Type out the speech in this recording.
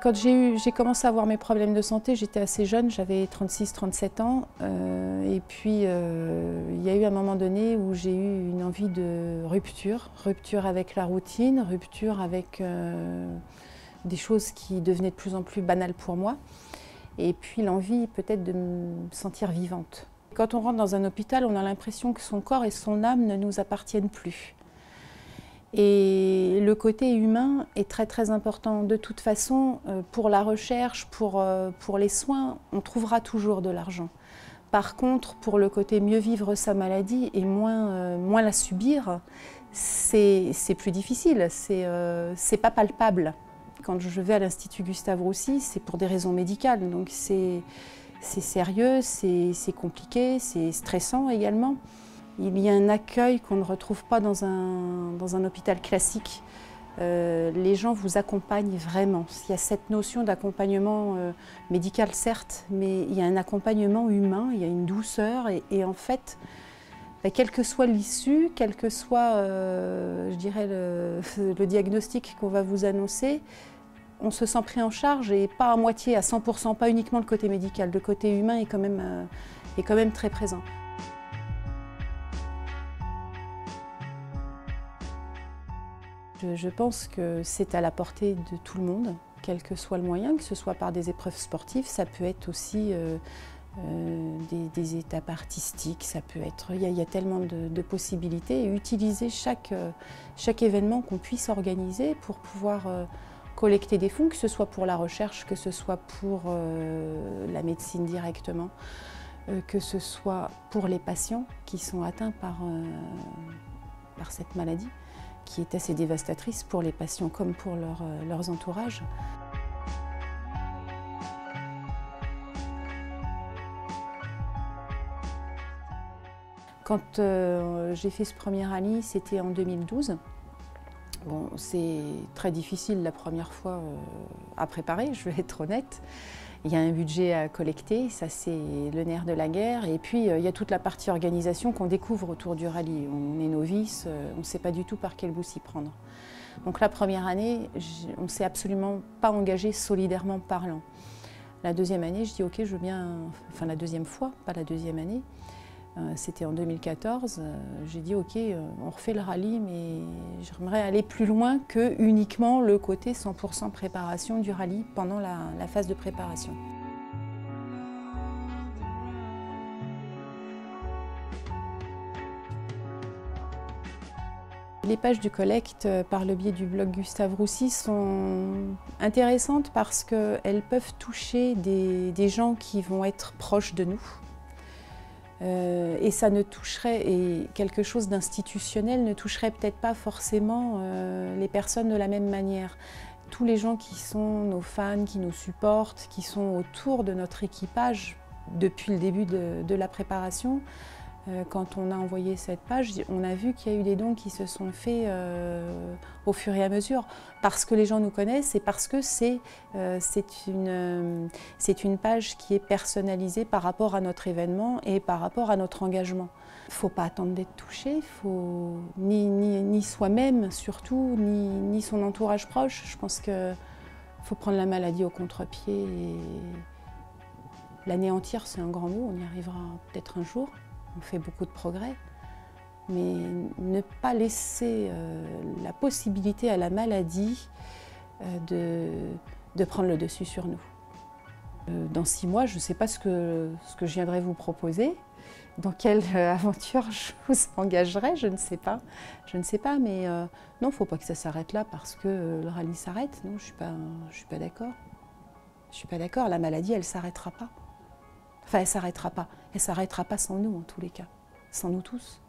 Quand j'ai commencé à avoir mes problèmes de santé, j'étais assez jeune, j'avais 36-37 ans. Et puis, il y a eu un moment donné où j'ai eu une envie de rupture. Rupture avec la routine, rupture avec des choses qui devenaient de plus en plus banales pour moi. Et puis l'envie peut-être de me sentir vivante. Quand on rentre dans un hôpital, on a l'impression que son corps et son âme ne nous appartiennent plus. Et le côté humain est très très important. De toute façon, pour la recherche, pour les soins, on trouvera toujours de l'argent. Par contre, pour le côté mieux vivre sa maladie et moins la subir, c'est plus difficile, c'est pas palpable. Quand je vais à l'Institut Gustave-Roussy, c'est pour des raisons médicales, donc c'est sérieux, c'est compliqué, c'est stressant également. Il y a un accueil qu'on ne retrouve pas dans un hôpital classique. Les gens vous accompagnent vraiment. Il y a cette notion d'accompagnement médical, certes, mais il y a un accompagnement humain, il y a une douceur. Et en fait, quelle que soit l'issue, quel que soit, je dirais, le diagnostic qu'on va vous annoncer, on se sent pris en charge et pas à moitié, à 100%, pas uniquement le côté médical. Le côté humain est quand même très présent. Je pense que c'est à la portée de tout le monde, quel que soit le moyen, que ce soit par des épreuves sportives, ça peut être aussi des étapes artistiques, ça peut être, il y a tellement de possibilités. Et utiliser chaque événement qu'on puisse organiser pour pouvoir collecter des fonds, que ce soit pour la recherche, que ce soit pour la médecine directement, que ce soit pour les patients qui sont atteints par cette maladie, qui est assez dévastatrice pour les patients comme pour leurs entourages. Quand j'ai fait ce premier rallye, c'était en 2012. Bon, c'est très difficile la première fois à préparer, je vais être honnête. Il y a un budget à collecter, ça c'est le nerf de la guerre. Et puis il y a toute la partie organisation qu'on découvre autour du rallye. On est novice, on ne sait pas du tout par quel bout s'y prendre. Donc la première année, on ne s'est absolument pas engagé solidairement parlant. La deuxième année, je dis ok, je veux bien, enfin la deuxième fois, pas la deuxième année. C'était en 2014, j'ai dit ok, on refait le rallye, mais j'aimerais aller plus loin que uniquement le côté 100% préparation du rallye pendant la phase de préparation. Les pages du collecte par le biais du blog Gustave Roussy sont intéressantes parce qu'elles peuvent toucher des gens qui vont être proches de nous. Et ça ne toucherait, et quelque chose d'institutionnel ne toucherait peut-être pas forcément les personnes de la même manière. Tous les gens qui sont nos fans, qui nous supportent, qui sont autour de notre équipage depuis le début de la préparation, quand on a envoyé cette page, on a vu qu'il y a eu des dons qui se sont faits au fur et à mesure, parce que les gens nous connaissent et parce que c'est une page qui est personnalisée par rapport à notre événement et par rapport à notre engagement. Il ne faut pas attendre d'être touché, ni soi-même surtout, ni son entourage proche. Je pense qu'il faut prendre la maladie au contre-pied et l'anéantir, c'est un grand mot, on y arrivera peut-être un jour. On fait beaucoup de progrès, mais ne pas laisser la possibilité à la maladie de prendre le dessus sur nous. Dans 6 mois, je ne sais pas ce que je viendrai vous proposer, dans quelle aventure je vous engagerai, je ne sais pas. Mais non, il ne faut pas que ça s'arrête là parce que le rallye s'arrête. Non, je suis pas d'accord. Je suis pas d'accord, la maladie, elle ne s'arrêtera pas. Enfin, elle ne s'arrêtera pas. Elle ne s'arrêtera pas sans nous, en tous les cas. Sans nous tous.